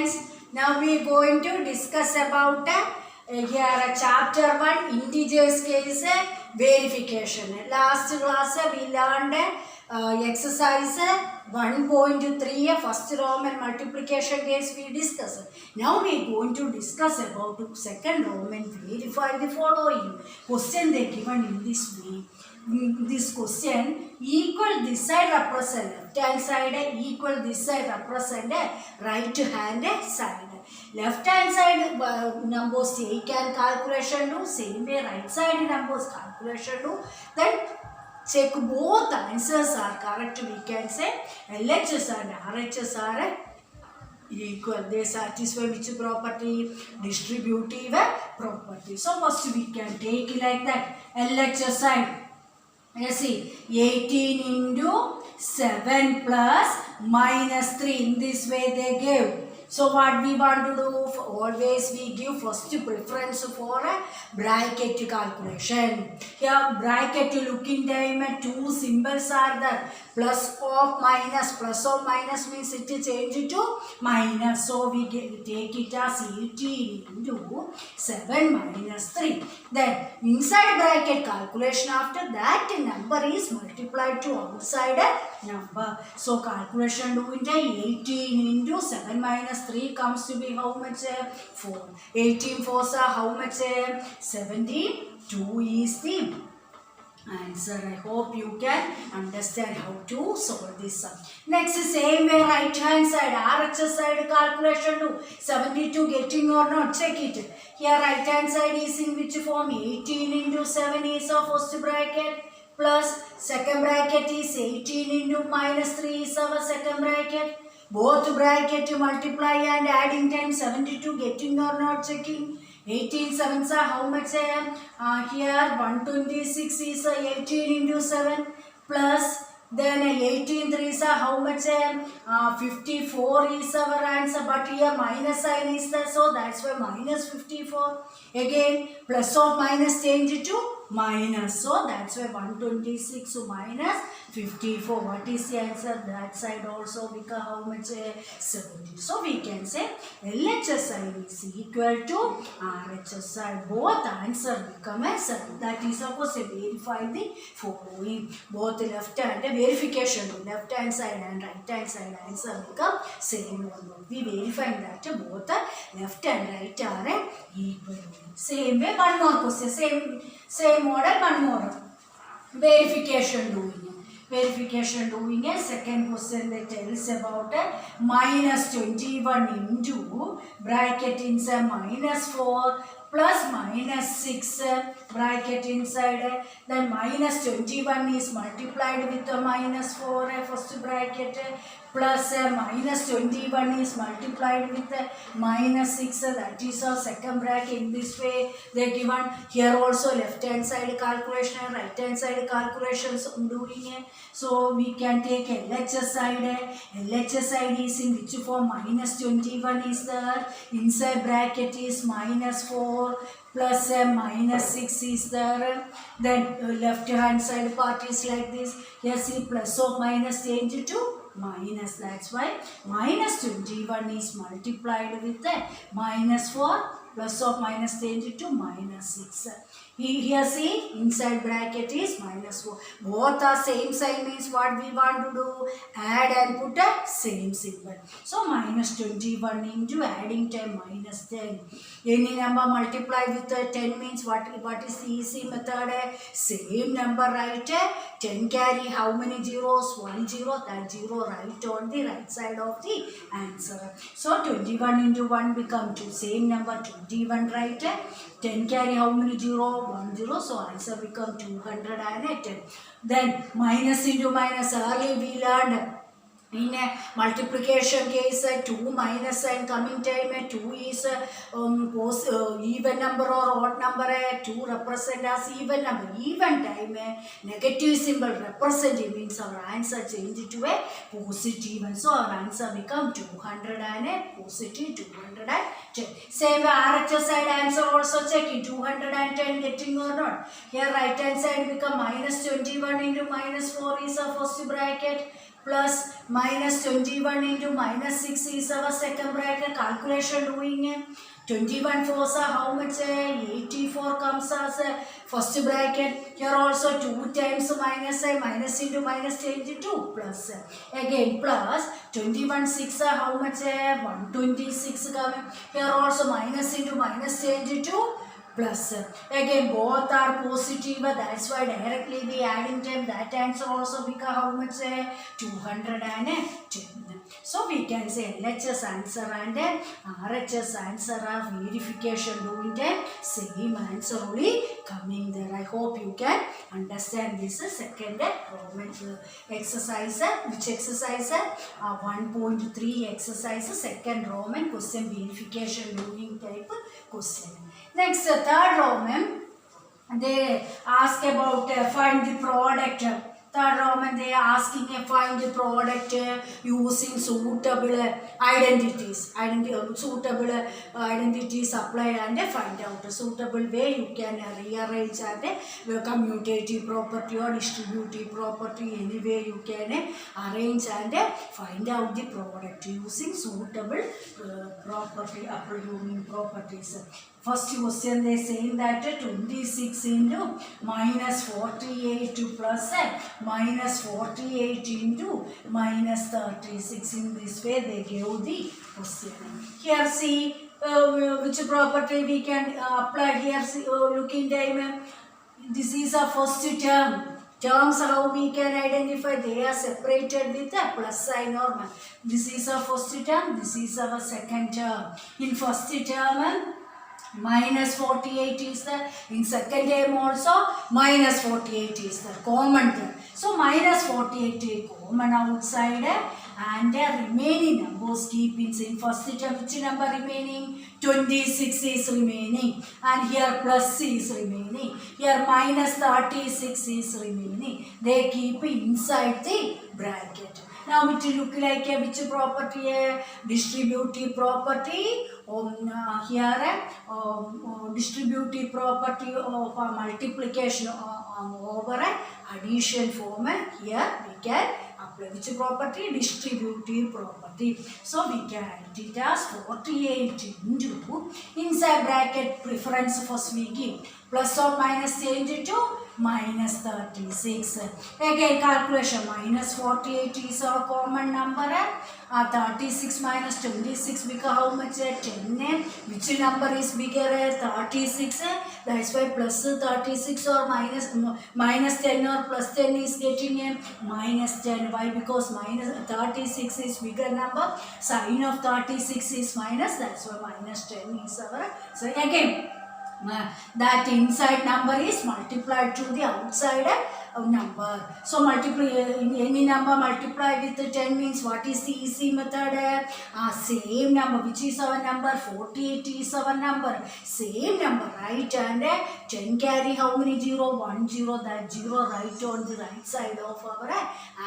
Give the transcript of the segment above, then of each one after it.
students, now we are going to discuss about here chapter 1 integers case verification. Last class we learned exercise 1.3 first Roman multiplication case we discussed. Now we are going to discuss about second Roman verify the following. Question they given in this way. This question equal this side represent left hand side equal this side represent right hand side. Left hand side numbers take can calculation do same way right side numbers calculation do, then check both answers are correct. We can say LHS and RHS are equal. They satisfy which property? Distributive property. So first we can take it like that. LHS side. Let's see, 18 into 7 plus minus 3. In this way they give. So what we want to do? Always we give first preference for a bracket calculation. Here bracket looking time two symbols are there. Plus or minus. Plus or minus means it change to minus. So we take it as 18 into 7 minus 3. Then inside bracket calculation, after that number is multiplied to outside number. So calculation do it 18 into 7 minus 3 comes to be how much? 4. 18 4s are how much? 72 is the answer. I hope you can understand how to solve this sum. Next, same way right hand side, RHS side calculation do. 72 getting or not, check it. Here right hand side is in which form? 18 into 7 is our first bracket plus second bracket is 18 into minus 3 is our second bracket. Both bracket multiply and adding time 72 getting or not, checking. 18 7s are how much? Here 126 is 18 into 7 plus then 18 3s are how much? 54 is our answer, but here minus sign is there, so that's why minus 54. Again plus or minus change to minus, so that's why 126 minus 54. What is the answer? That side also become how much? 70. So we can say LHS side is equal to RHS side. Both answer become a 7. That is supposed to verify the following. Both left hand verification, left hand side and right hand side answer become same one. We verify that both left and right are equal. Same way, one more question. Same model, one more. Verification doing a second question that tells about minus 21 into bracket inside minus 4 plus minus 6 bracket inside, then minus 21 is multiplied with the minus 4 first bracket plus minus 21 is multiplied with minus 6, that is our second bracket. In this way they given. Here also left hand side calculation and right hand side calculations doing it. So we can take LHS side. LHS side is in which form? Minus 21 is there. Inside bracket is minus 4 plus minus 6 is there. Then left hand side part is like this. Here see plus or minus change to minus. That's why minus 21 is multiplied with minus 4 plus or minus change to minus 6. Here see inside bracket is minus 4. Both are same sign means what we want to do? Add and put a same symbol. So minus 21 into adding 10 minus 10. Any number multiply with 10 means what is the easy method? Same number write 10 carry how many zeros? 1 0. That 0 write on the right side of the answer. So 21 into 1 become 2. Same number 21 write 10 carry how many 0? 1 0. So answer become 210. Then minus into minus. Early we learned in a multiplication case 2 minus and coming time 2 is even number or odd number. 2 represent as even number. Even time negative symbol represent means our answer change to a positive one. So our answer become 200 and a positive 210. Same RHS side answer also check it. 210 getting or not. Here right hand side become minus 21 into minus 4 is our first bracket plus minus 21 into minus 6 is our second bracket calculation doing. 21 fours are how much? 84 comes as first bracket. Here also 2 times minus minus into minus change to 2 plus. Again plus 21 6 are how much? 126 coming. Here also minus into minus change to plus. Again both are positive, that's why directly we adding them. That answer also become how much? 210. So we can say LHS answer and RHS answer are verification doing the same answer only coming there. I hope you can understand this second Roman exercise. Which exercise? 1.3 exercise, second Roman question verification doing type question. Next, third Roman, they ask about find the product. Third Roman, they are asking find the product using suitable identities. Suitable identities apply and find out. Suitable way you can rearrange and commutative property or distributive property. Any way you can arrange and find out the product using suitable property, assuming properties. First question they saying that 26 into minus 48 to plus minus 48 into minus 36. In this way they gave the question. Here see which property we can apply here. See, looking time. This is a first term. Terms how we can identify, they are separated with a plus sign or minus. This is a first term, this is our second term. In first term minus 48 is there. In second term also minus 48 is there. Common term. So minus 48 common outside and the remaining numbers keep in first term. Which number remaining? 26 is remaining. And here plus is remaining. Here minus 36 is remaining. They keep inside the bracket. Now it will look like which property? Distributive property. Here distributive property of multiplication over addition form. Here we can apply which property? Distributive property. So we can write it as 48 into inside bracket preference first we give plus or minus change to minus 36. Again calculation minus 48 is our common number. 36 minus 26 become how much? 10. Which number is bigger? 36. That's why plus 36 or minus 10 or plus 10 is getting a minus 10. Why? Because minus 36 is bigger number. Sign of 36 is minus. That's why minus 10 is our. So again that inside number is multiplied to the outside number. So multiply any number multiply with 10 means what is the easy method? Same number. Which is our number? 48 is our number. Same number, right? And 10 carry how many 0? 1 0. That 0 right on the right side of our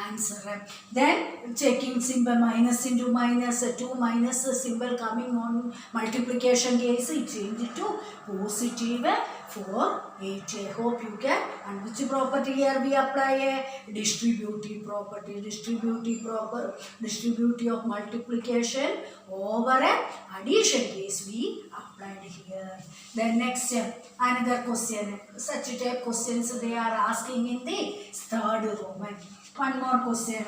answer. Then checking symbol minus into minus 2 minus symbol coming on multiplication case, it change it to positive 4 8. I hope you can. And which property here we apply? Distributive property. Distributive of multiplication over addition case we applied here. Then next another question. Such type questions they are asking in the third Roman. One more question.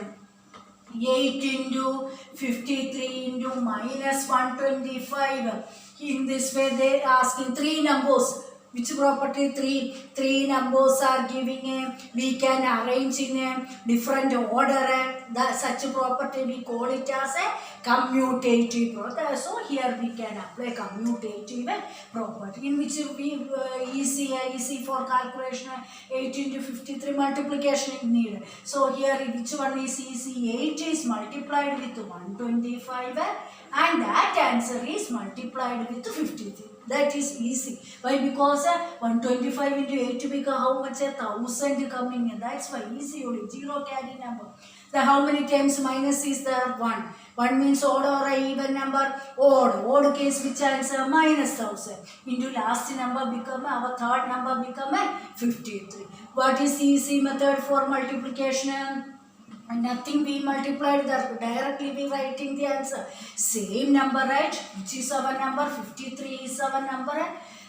8 into 53 into minus 125. In this way they are asking 3 numbers. Which property? 3. 3 numbers are giving a, we can arrange in a different order. Such property we call it as a commutative property. So here we can apply commutative property in which we easy for calculation. 8 into 53 multiplication is needed. So here which one is easy? 8 is multiplied with 125 and that answer is multiplied with 53. That is easy. Why? Because 125 into 8 become how much? 1000 coming in. That's why easy only. 0 carry number. The how many times minus is there? 1. 1 means odd or a even number? Odd. Odd case which answer? Minus 1000. Into last number become, our third number become 53. What is easy method for multiplication? And nothing we multiplied that, directly we writing the answer. Same number, right? Which is our number? 53 is our number.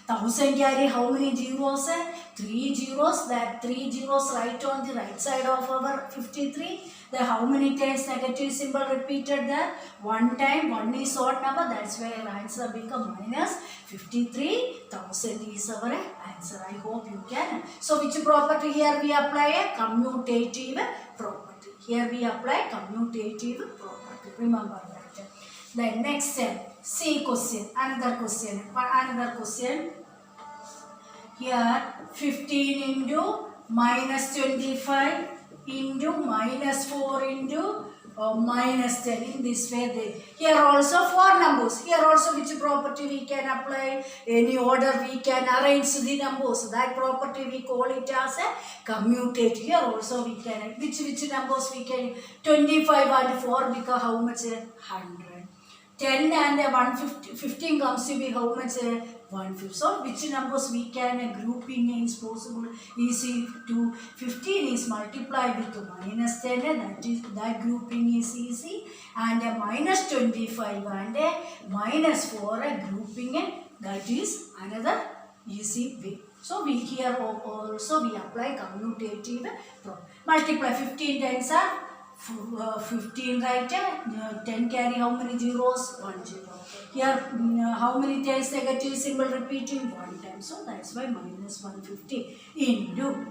1000 carry how many zeros? 3 zeros. That 3 zeros right on the right side of our 53. The how many times negative symbol repeated there? One time. One is odd number. That's why our answer become minus 53,000 is our answer. I hope you can. So which property here we apply? A commutative property. Here we apply commutative property. Remember that. Then next step. See question. Another question. Here 15 into minus 25 into minus 4 into minus 10. In this way here also 4 numbers. Here also which property we can apply? Any order we can arrange the numbers. That property we call it as a commutative. Here also we can, which numbers we can? 25 and 4 become how much? 100. 10 and 150, 15 comes to be how much? 150. So which numbers we can grouping is possible? Easy to 15 is multiplied with minus 10, that grouping is easy, and minus 25 and minus 4 grouping, that is another easy way. So we here also we apply commutative multiply 15 times are 15, right? 10 carry how many zeros? 1 zero. Here how many times negative symbol repeating? 1 time. So that's why minus 150 into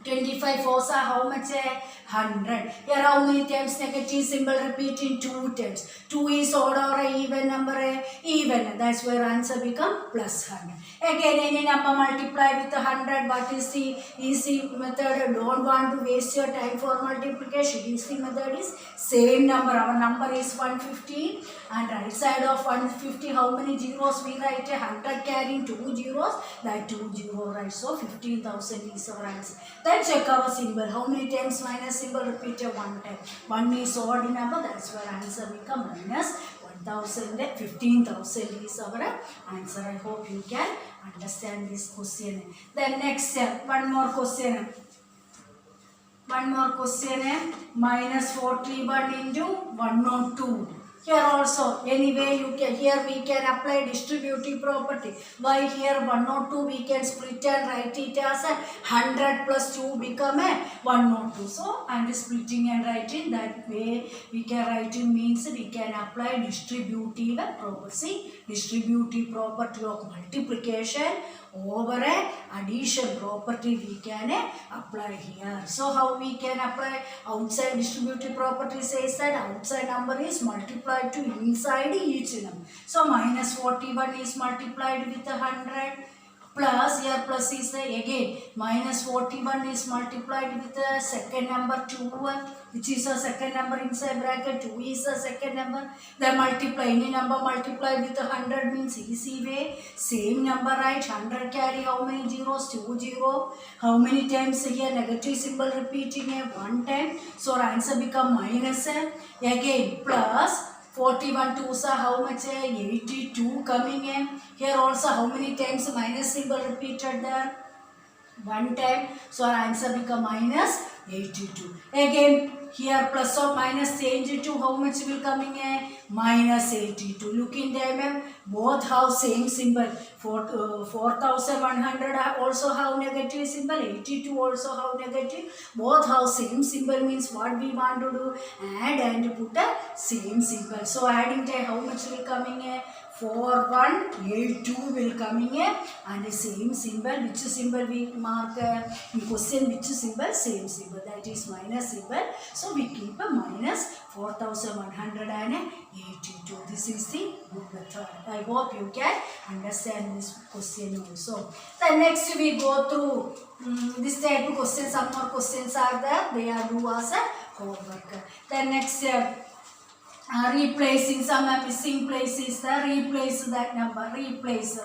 25 fours are how much? 100. Here how many times negative symbol repeating? 2 times. 2 is odd or a even number? Even. That's where answer become plus 100. Again any number multiply with 100. What is the easy method? Don't want to waste your time for multiplication. Easy method is same number. Our number is 150 and right side of 150 how many zeros we write? 100 carrying 2 zeros. That 2 zero, right? So 15,000 is our answer. Then check our symbol. How many times minus symbol repeated? 1 time. 1 is odd number. That's where answer become minus 1,000. 15,000 is our answer. I hope you can understand this question. Then next step. One more question. Minus 41 into 102. Here also, anyway, you can, here we can apply distributive property. Why here 102 we can split and write it as a 100 plus 2 become a 102. So, and splitting and writing that way we can write it means we can apply distributive property. See, distributive property of multiplication over a addition property we can apply here. So how we can apply? Outside distributive property says that outside number is multiplied to inside each number. So minus 41 is multiplied with 100 plus, here plus is again minus 41 is multiplied with the second number 2, which is a second number inside bracket, 2 is a second number. Then multiply, any number multiplied with 100 means easy way, same number, right? 100 carry how many zeros? 2 0. How many times here negative symbol repeating 1 time. So our answer become minus again plus 41 2s are how much? 82 coming in. Here also how many times minus symbol repeated there? 1 time. So our answer become minus 82. Again here plus or minus change to how much will coming in? Minus 82. Look in them, both have same symbol. 4100 also have negative symbol. 82 also have negative. Both have same symbol means what we want to do? Add and put a same symbol. So adding time how much will coming in? 4182 will coming in, and the same symbol. Which symbol we mark in question? Which symbol? Same symbol, that is minus symbol. So we keep a minus 4182. This is the good method. I hope you can understand this question also. Then next we go through this type of questions. Some more questions are there. They are due as a homework. Then next replacing some missing places, replace that number, replace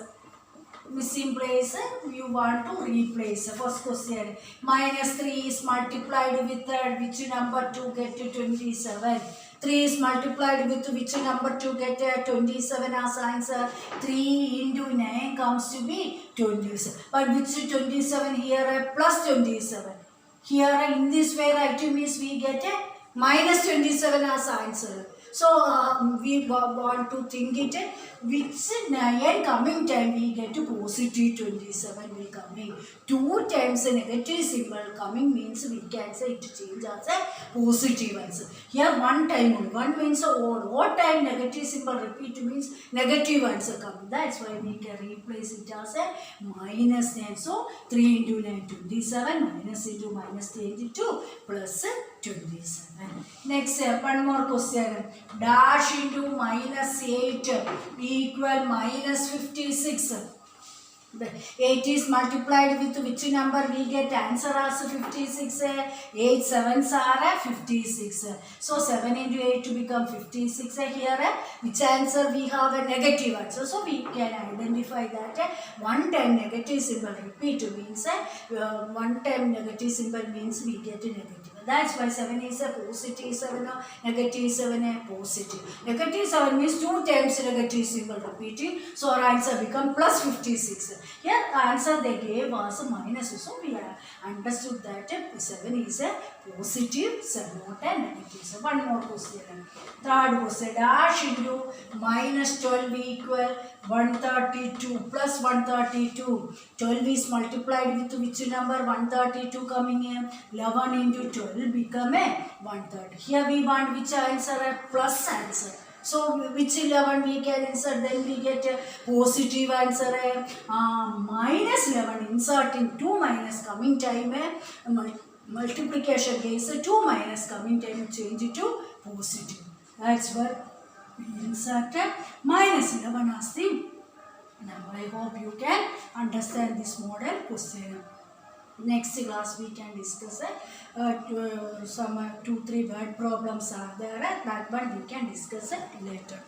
missing place, you want to replace. First question, minus 3 is multiplied with which number to get to 27? 3 is multiplied with which number to get 27 as answer? 3 into 9 comes to be 27. But which 27 here? Plus 27. Here in this way, right, means we get a minus 27 as answer. So we want to think it which 9 coming time we get to positive 27 will coming. 2 times a negative symbol coming means we can say it change as a positive answer. Here one time only. One means odd. Odd time negative symbol repeat means negative answer coming. That's why we can replace it as a minus 9. So 3 into 9 27 minus into minus 32 plus 27. Next, one more question. Dash into minus 8 equal minus 56. The 8 is multiplied with which number we get answer as 56. 8 sevens are 56. So 7 into 8 to become 56 here. Which answer we have a negative answer. So we can identify that one time negative symbol repeat means one time negative symbol means we get a negative. That's why 7 is a positive 7 or negative 7 a positive. Negative 7 means 2 times negative symbol repeating. So our answer become plus 56. Here the answer they gave was minus. So we have understood that 7 is a positive 7 not a negative. So one more question. Third question. Dash into minus 12 equal 132 plus 132. 12 is multiplied with which number? 132 coming in. 11 into 12 will become a 130. Here we want which answer? A plus answer. So which 11 we can insert, then we get a positive answer. Minus 11 inserting 2 minus coming time multiplication case 2 minus coming time change it to positive. That's what we insert minus 11 as the number. I hope you can understand this model question. Next class we can discuss some 2-3 word problems are there. That one we can discuss it later.